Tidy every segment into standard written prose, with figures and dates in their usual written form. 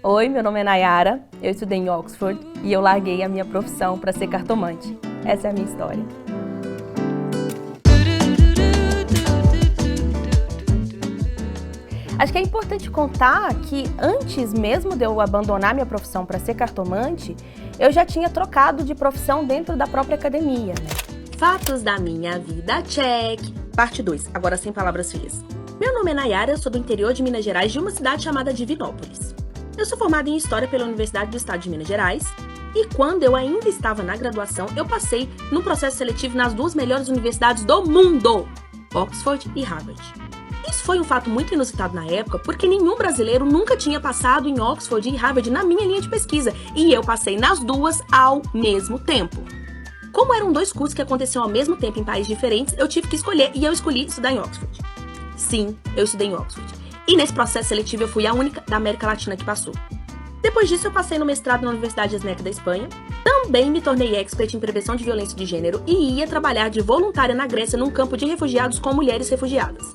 Oi, meu nome é Nayara, eu estudei em Oxford e eu larguei a minha profissão para ser cartomante. Essa é a minha história. Acho que é importante contar que antes mesmo de eu abandonar minha profissão para ser cartomante, eu já tinha trocado de profissão dentro da própria academia, né? Fatos da minha vida, check. Parte 2, agora sem palavras feias. Meu nome é Nayara, eu sou do interior de Minas Gerais, de uma cidade chamada Divinópolis. Eu sou formada em História pela Universidade do Estado de Minas Gerais e quando eu ainda estava na graduação, eu passei no processo seletivo nas duas melhores universidades do mundo, Oxford e Harvard. Isso foi um fato muito inusitado na época, porque nenhum brasileiro nunca tinha passado em Oxford e Harvard na minha linha de pesquisa, e eu passei nas duas ao mesmo tempo. Como eram dois cursos que aconteciam ao mesmo tempo em países diferentes, eu tive que escolher e eu escolhi estudar em Oxford. Sim, eu estudei em Oxford. E nesse processo seletivo eu fui a única da América Latina que passou. Depois disso eu passei no mestrado na Universidade ESNEC da Espanha. Também me tornei expert em prevenção de violência de gênero e ia trabalhar de voluntária na Grécia num campo de refugiados com mulheres refugiadas.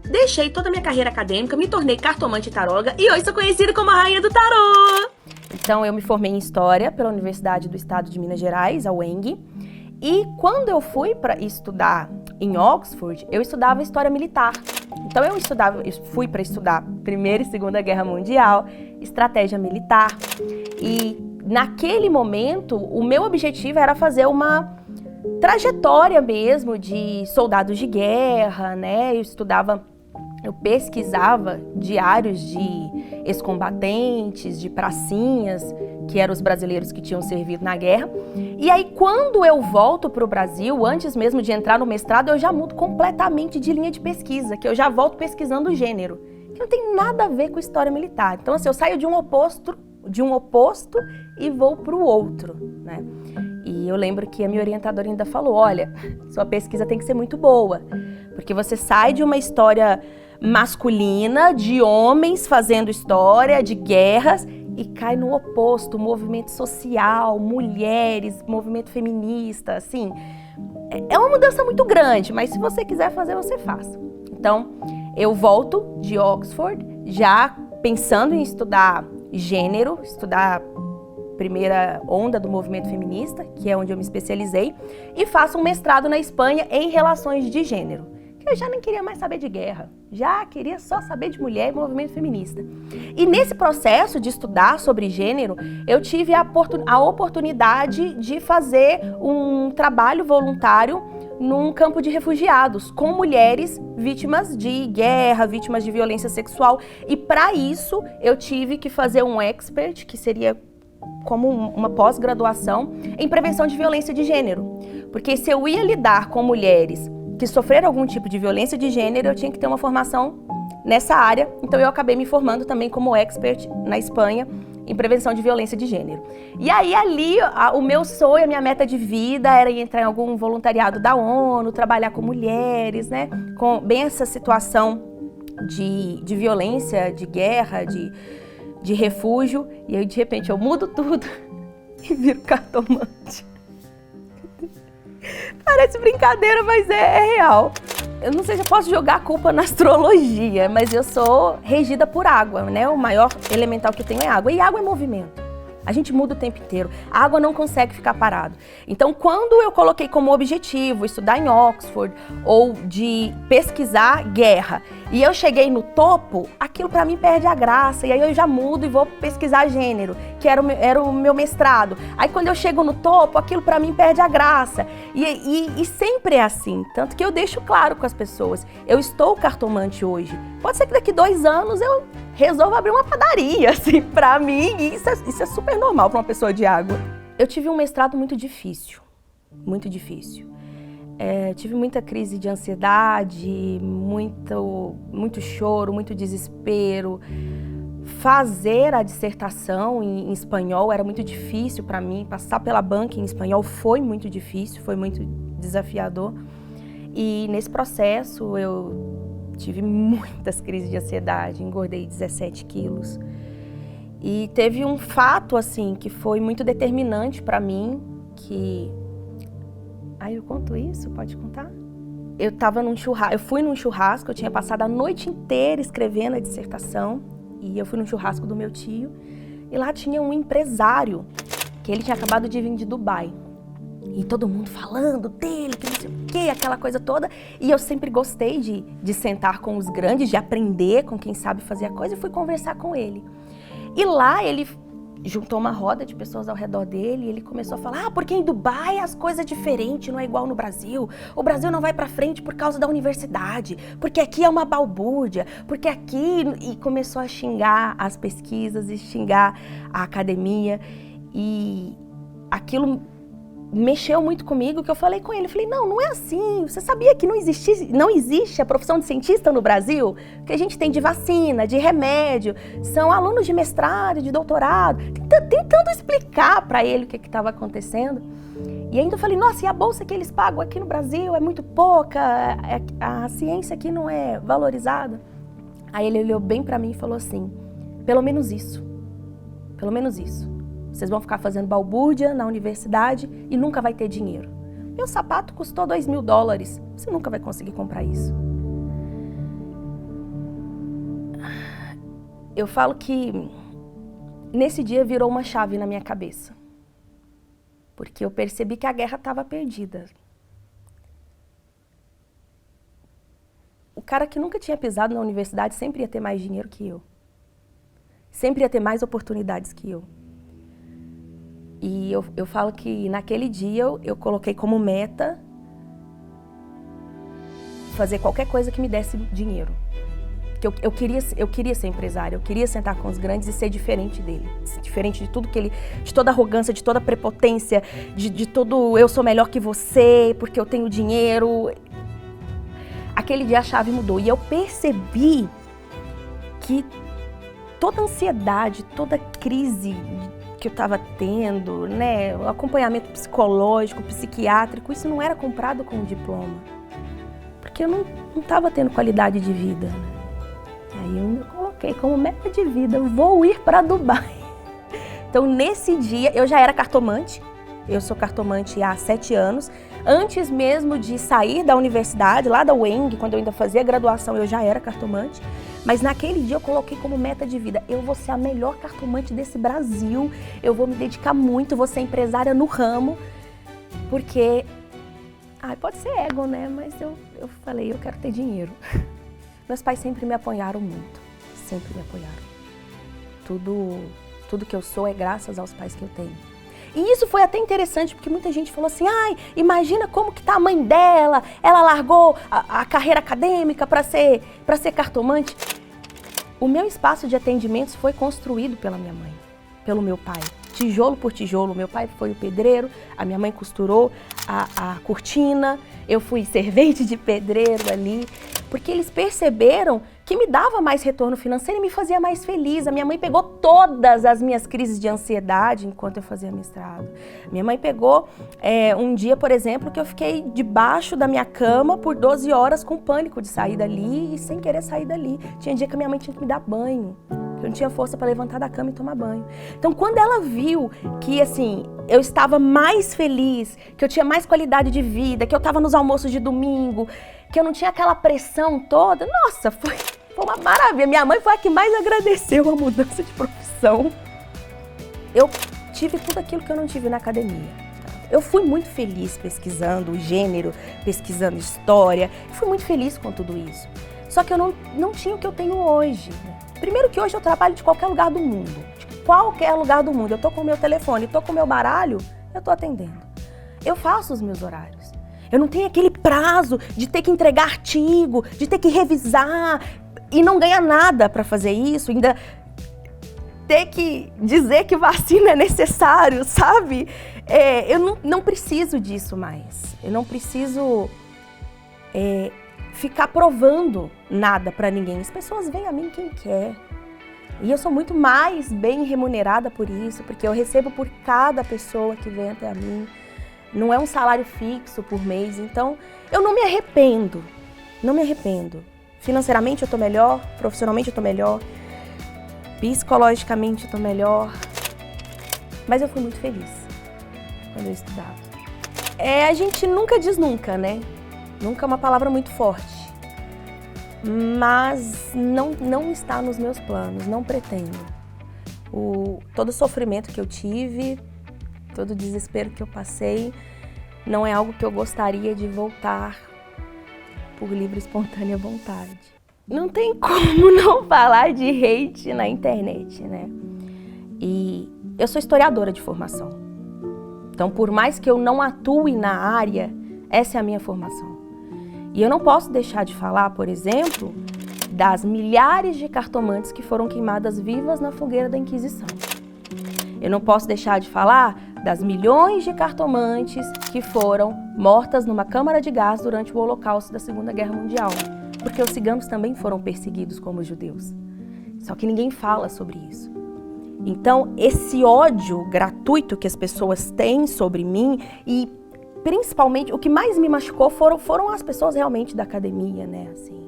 Deixei toda a minha carreira acadêmica, me tornei cartomante e taróloga e hoje sou conhecida como a rainha do tarô. Então eu me formei em História pela Universidade do Estado de Minas Gerais, a UENG, e quando eu fui para estudar em Oxford, eu estudava História Militar. Então eu fui para estudar Primeira e Segunda Guerra Mundial, Estratégia Militar, e naquele momento o meu objetivo era fazer uma trajetória mesmo de soldados de guerra, né? Eu pesquisava diários de ex-combatentes, de pracinhas, que eram os brasileiros que tinham servido na guerra. E aí, quando eu volto para o Brasil, antes mesmo de entrar no mestrado, eu já mudo completamente de linha de pesquisa, que eu já volto pesquisando o gênero, que não tem nada a ver com história militar. Então, assim, eu saio de um oposto e vou para o outro, né? E eu lembro que a minha orientadora ainda falou, olha, sua pesquisa tem que ser muito boa, porque você sai de uma história masculina, de homens fazendo história, de guerras, e cai no oposto, movimento social, mulheres, movimento feminista, assim. É uma mudança muito grande, mas se você quiser fazer, você faz. Então, eu volto de Oxford, já pensando em estudar gênero, estudar primeira onda do movimento feminista, que é onde eu me especializei, e faço um mestrado na Espanha em relações de gênero. Eu já nem queria mais saber de guerra, já queria só saber de mulher e movimento feminista. E nesse processo de estudar sobre gênero, eu tive a oportunidade de fazer um trabalho voluntário num campo de refugiados, com mulheres vítimas de guerra, vítimas de violência sexual. E para isso, eu tive que fazer um expert, que seria como uma pós-graduação em prevenção de violência de gênero. Porque se eu ia lidar com mulheres que sofreram algum tipo de violência de gênero, eu tinha que ter uma formação nessa área. Então eu acabei me formando também como expert na Espanha em prevenção de violência de gênero. E aí ali o meu sonho, a minha meta de vida era entrar em algum voluntariado da ONU, trabalhar com mulheres, né? Com bem essa situação de violência, de guerra, de refúgio. E aí de repente eu mudo tudo e viro cartomante. Parece brincadeira, mas é real. Eu não sei se eu posso jogar a culpa na astrologia, mas eu sou regida por água, né? O maior elemental que eu tenho é água. E água é movimento. A gente muda o tempo inteiro. A água não consegue ficar parado. Então, quando eu coloquei como objetivo estudar em Oxford ou de pesquisar guerra e eu cheguei no topo, aquilo para mim perde a graça. E aí eu já mudo e vou pesquisar gênero, que era o meu mestrado. Aí quando eu chego no topo, aquilo para mim perde a graça. E sempre é assim. Tanto que eu deixo claro com as pessoas. Eu estou cartomante hoje. Pode ser que daqui 2 anos eu resolvo abrir uma padaria, assim, pra mim, e isso é super normal pra uma pessoa de água. Eu tive um mestrado muito difícil, muito difícil. Tive muita crise de ansiedade, muito choro, muito desespero. Fazer a dissertação em espanhol era muito difícil pra mim, passar pela banca em espanhol foi muito difícil, foi muito desafiador. E nesse processo eu tive muitas crises de ansiedade, engordei 17 quilos. E teve um fato, assim, que foi muito determinante para mim, que... eu conto isso? Pode contar? Eu fui num churrasco, eu tinha passado a noite inteira escrevendo a dissertação, E eu fui no churrasco do meu tio e lá tinha um empresário que ele tinha acabado de vir de Dubai. E todo mundo falando dele, que não sei o quê, aquela coisa toda. E eu sempre gostei de sentar com os grandes, de aprender com quem sabe fazer a coisa, e fui conversar com ele. E lá ele juntou uma roda de pessoas ao redor dele e ele começou a falar: porque em Dubai as coisas é diferente, não é igual no Brasil. O Brasil não vai pra frente por causa da universidade, porque aqui é uma balbúrdia, porque aqui... E começou a xingar as pesquisas e xingar a academia. E aquilo mexeu muito comigo, que eu falei com ele. Eu falei: não é assim. Você sabia que não existe a profissão de cientista no Brasil? Que a gente tem de vacina, de remédio, são alunos de mestrado, de doutorado. Tentando explicar para ele o que estava acontecendo. E ainda eu falei: nossa, e a bolsa que eles pagam aqui no Brasil é muito pouca, a ciência aqui não é valorizada. Aí ele olhou bem para mim e falou assim: pelo menos isso. Vocês vão ficar fazendo balbúrdia na universidade e nunca vai ter dinheiro. Meu sapato custou $2.000. Você nunca vai conseguir comprar isso. Eu falo que nesse dia virou uma chave na minha cabeça. Porque eu percebi que a guerra estava perdida. O cara que nunca tinha pisado na universidade sempre ia ter mais dinheiro que eu. Sempre ia ter mais oportunidades que eu. E eu falo que naquele dia eu coloquei como meta fazer qualquer coisa que me desse dinheiro. Que eu queria ser empresária, eu queria sentar com os grandes e ser diferente dele. Diferente de tudo de toda arrogância, de toda prepotência, de todo eu sou melhor que você porque eu tenho dinheiro. Aquele dia a chave mudou e eu percebi que toda ansiedade, toda crise que eu estava tendo, né, o acompanhamento psicológico, psiquiátrico, isso não era comprado com um diploma, porque eu não estava tendo qualidade de vida. Aí eu me coloquei como meta de vida: eu vou ir para Dubai. Então nesse dia eu já era cartomante, eu sou cartomante há 7 anos, antes mesmo de sair da universidade, lá da UENG, quando eu ainda fazia graduação, eu já era cartomante. Mas naquele dia eu coloquei como meta de vida: eu vou ser a melhor cartomante desse Brasil, eu vou me dedicar muito, vou ser empresária no ramo, porque, pode ser ego, né? Mas eu falei: eu quero ter dinheiro. Meus pais sempre me apoiaram muito, sempre me apoiaram. Tudo que eu sou é graças aos pais que eu tenho. E isso foi até interessante, porque muita gente falou assim: imagina como que tá a mãe dela, ela largou a carreira acadêmica para ser cartomante. O meu espaço de atendimentos foi construído pela minha mãe, pelo meu pai, tijolo por tijolo. Meu pai foi o pedreiro, a minha mãe costurou a cortina, eu fui servente de pedreiro ali, porque eles perceberam que me dava mais retorno financeiro e me fazia mais feliz. A minha mãe pegou todas as minhas crises de ansiedade enquanto eu fazia mestrado. Minha mãe pegou um dia, por exemplo, que eu fiquei debaixo da minha cama por 12 horas com pânico de sair dali e sem querer sair dali. Tinha dia que a minha mãe tinha que me dar banho, que eu não tinha força para levantar da cama e tomar banho. Então, quando ela viu que, assim, eu estava mais feliz, que eu tinha mais qualidade de vida, que eu estava nos almoços de domingo, que eu não tinha aquela pressão toda, nossa, foi uma maravilha. Minha mãe foi a que mais agradeceu a mudança de profissão. Eu tive tudo aquilo que eu não tive na academia. Eu fui muito feliz pesquisando o gênero, pesquisando história, fui muito feliz com tudo isso. Só que eu não tinha o que eu tenho hoje. Primeiro que hoje eu trabalho de qualquer lugar do mundo. De qualquer lugar do mundo. Eu tô com o meu telefone, tô com o meu baralho, eu tô atendendo. Eu faço os meus horários. Eu não tenho aquele prazo de ter que entregar artigo, de ter que revisar e não ganhar nada para fazer isso, ainda ter que dizer que vacina é necessário, sabe? Eu não preciso disso mais. Eu não preciso ficar provando nada para ninguém. As pessoas vêm a mim quem quer. E eu sou muito mais bem remunerada por isso, porque eu recebo por cada pessoa que vem até a mim. Não é um salário fixo por mês, então eu não me arrependo. Não me arrependo. Financeiramente eu tô melhor, profissionalmente eu tô melhor, psicologicamente eu tô melhor. Mas eu fui muito feliz quando eu estudava. A gente nunca diz nunca, né? Nunca é uma palavra muito forte. mas não está nos meus planos, não pretendo. Todo o sofrimento que eu tive, todo o desespero que eu passei, não é algo que eu gostaria de voltar por livre e espontânea vontade. Não tem como não falar de hate na internet, né? E eu sou historiadora de formação. Então, por mais que eu não atue na área, essa é a minha formação. E eu não posso deixar de falar, por exemplo, das milhares de cartomantes que foram queimadas vivas na fogueira da Inquisição. Eu não posso deixar de falar das milhões de cartomantes que foram mortas numa câmara de gás durante o Holocausto da Segunda Guerra Mundial. Porque os ciganos também foram perseguidos como os judeus. Só que ninguém fala sobre isso. Então, esse ódio gratuito que as pessoas têm sobre mim e principalmente o que mais me machucou foram as pessoas realmente da academia, né? Assim,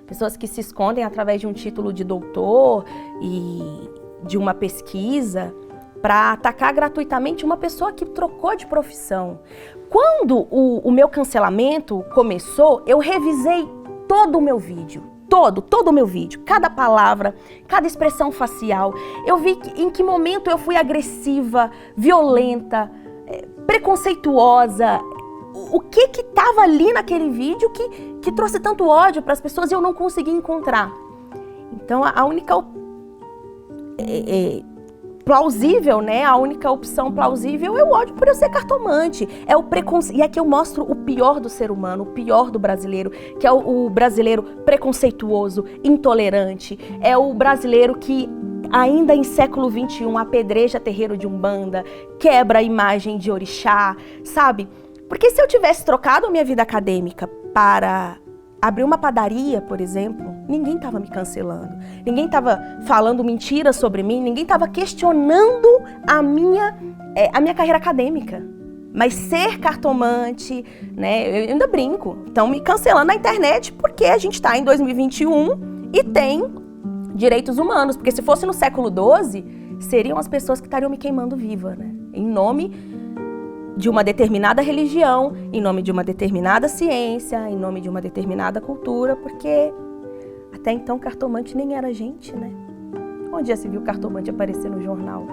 pessoas que se escondem através de um título de doutor e de uma pesquisa para atacar gratuitamente uma pessoa que trocou de profissão. Quando o meu cancelamento começou, eu revisei todo o meu vídeo. Todo o meu vídeo, cada palavra, cada expressão facial. Eu vi em que momento eu fui agressiva, violenta, preconceituosa. O que estava ali naquele vídeo que trouxe tanto ódio para as pessoas e eu não consegui encontrar. Então, a única plausível, né? A única opção plausível é o ódio por eu ser cartomante. É o preconceito. E aqui eu mostro o pior do ser humano, o pior do brasileiro, que é o brasileiro preconceituoso, intolerante. É o brasileiro que ainda em século XXI apedreja terreiro de umbanda, quebra a imagem de orixá, sabe? Porque se eu tivesse trocado a minha vida acadêmica para abrir uma padaria, por exemplo, ninguém estava me cancelando, ninguém estava falando mentiras sobre mim, ninguém estava questionando a minha carreira acadêmica. Mas ser cartomante, né, eu ainda brinco, estão me cancelando na internet porque a gente está em 2021 e tem direitos humanos, porque se fosse no século XII, seriam as pessoas que estariam me queimando viva, né, em nome de uma determinada religião, em nome de uma determinada ciência, em nome de uma determinada cultura, porque até então cartomante nem era gente, né? Onde já se viu cartomante aparecer no jornal?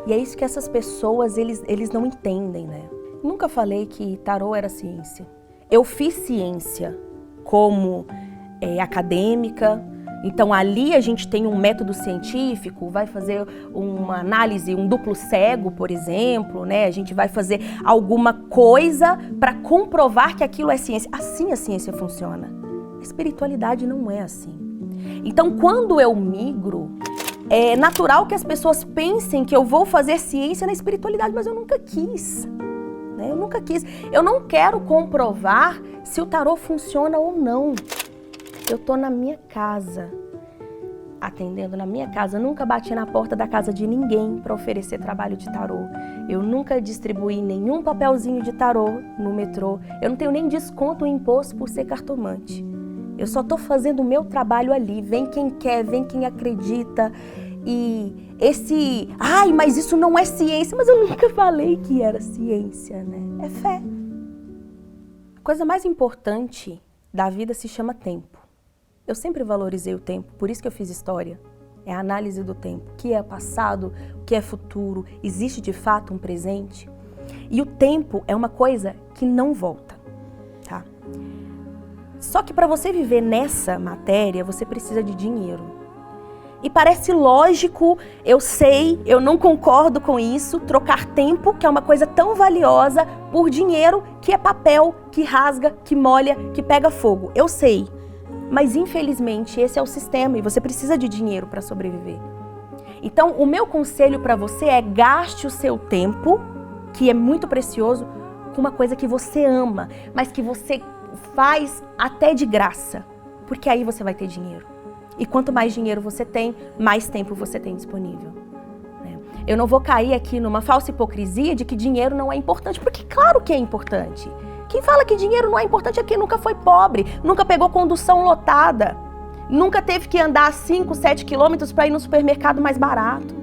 E é isso que essas pessoas, eles não entendem, né? Nunca falei que tarô era ciência. Eu fiz ciência como acadêmica. Então, ali a gente tem um método científico, vai fazer uma análise, um duplo cego, por exemplo, né? A gente vai fazer alguma coisa para comprovar que aquilo é ciência. Assim a ciência funciona. A espiritualidade não é assim. Então, quando eu migro, é natural que as pessoas pensem que eu vou fazer ciência na espiritualidade, mas eu nunca quis. Né? Eu nunca quis. Eu não quero comprovar se o tarô funciona ou não. Eu tô na minha casa, atendendo na minha casa. Eu nunca bati na porta da casa de ninguém para oferecer trabalho de tarô. Eu nunca distribuí nenhum papelzinho de tarô no metrô. Eu não tenho nem desconto em imposto por ser cartomante. Eu só tô fazendo o meu trabalho ali. Vem quem quer, vem quem acredita. E mas isso não é ciência. Mas eu nunca falei que era ciência, né? É fé. A coisa mais importante da vida se chama tempo. Eu sempre valorizei o tempo, por isso que eu fiz história. É a análise do tempo. O que é passado, o que é futuro, existe de fato um presente? E o tempo é uma coisa que não volta, tá? Só que para você viver nessa matéria, você precisa de dinheiro. E parece lógico, eu sei, eu não concordo com isso, trocar tempo, que é uma coisa tão valiosa, por dinheiro que é papel, que rasga, que molha, que pega fogo. Eu sei. Mas, infelizmente, esse é o sistema e você precisa de dinheiro para sobreviver. Então, o meu conselho para você é gaste o seu tempo, que é muito precioso, com uma coisa que você ama, mas que você faz até de graça, porque aí você vai ter dinheiro. E quanto mais dinheiro você tem, mais tempo você tem disponível. Eu não vou cair aqui numa falsa hipocrisia de que dinheiro não é importante, porque claro que é importante. Quem fala que dinheiro não é importante é quem nunca foi pobre, nunca pegou condução lotada, nunca teve que andar 5, 7 quilômetros para ir no supermercado mais barato.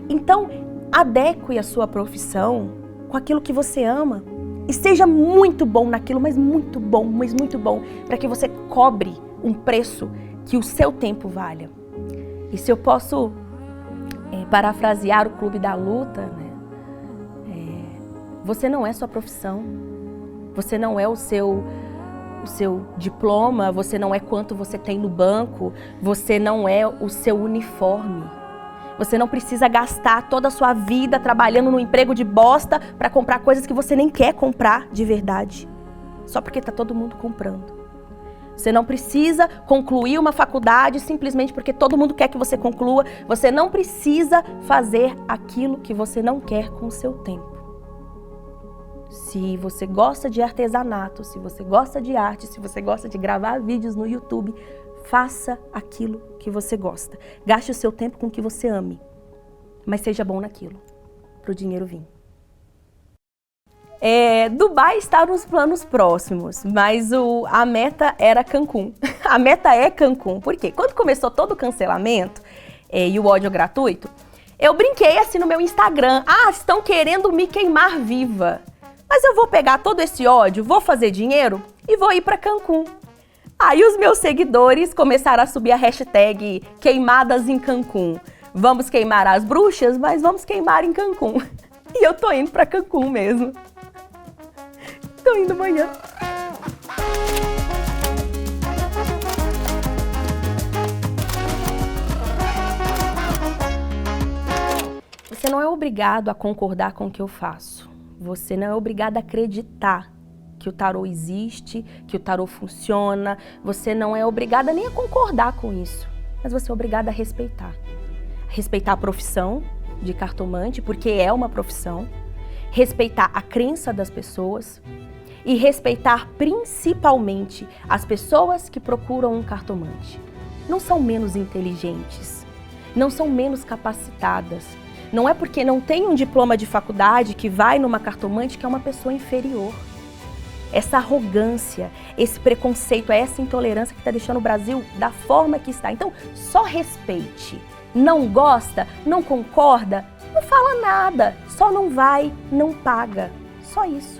Então, adeque a sua profissão com aquilo que você ama e seja muito bom naquilo, mas muito bom, para que você cobre um preço que o seu tempo valha. E se eu posso parafrasear o Clube da Luta, né? Você não é sua profissão, você não é o seu diploma, você não é quanto você tem no banco, você não é o seu uniforme. Você não precisa gastar toda a sua vida trabalhando num emprego de bosta para comprar coisas que você nem quer comprar de verdade, só porque está todo mundo comprando. Você não precisa concluir uma faculdade simplesmente porque todo mundo quer que você conclua. Você não precisa fazer aquilo que você não quer com o seu tempo. Se você gosta de artesanato, se você gosta de arte, se você gosta de gravar vídeos no YouTube, faça aquilo que você gosta. Gaste o seu tempo com o que você ame, mas seja bom naquilo, para o dinheiro vir. Dubai está nos planos próximos, mas a meta era Cancún. A meta é Cancún. Por quê? Quando começou todo o cancelamento e o ódio gratuito, eu brinquei assim no meu Instagram. Estão querendo me queimar viva. Mas eu vou pegar todo esse ódio, vou fazer dinheiro e vou ir para Cancún. Aí os meus seguidores começaram a subir a hashtag queimadas em Cancún. Vamos queimar as bruxas, mas vamos queimar em Cancún. E eu tô indo para Cancún mesmo. Tô indo amanhã. Você não é obrigado a concordar com o que eu faço. Você não é obrigado a acreditar que o tarô existe, que o tarô funciona. Você não é obrigada nem a concordar com isso, mas você é obrigada a respeitar. Respeitar a profissão de cartomante, porque é uma profissão. Respeitar a crença das pessoas e respeitar principalmente as pessoas que procuram um cartomante. Não são menos inteligentes, não são menos capacitadas. Não é porque não tem um diploma de faculdade que vai numa cartomante que é uma pessoa inferior. Essa arrogância, esse preconceito, essa intolerância que está deixando o Brasil da forma que está. Então, só respeite. Não gosta, não concorda, não fala nada. Só não vai, não paga. Só isso.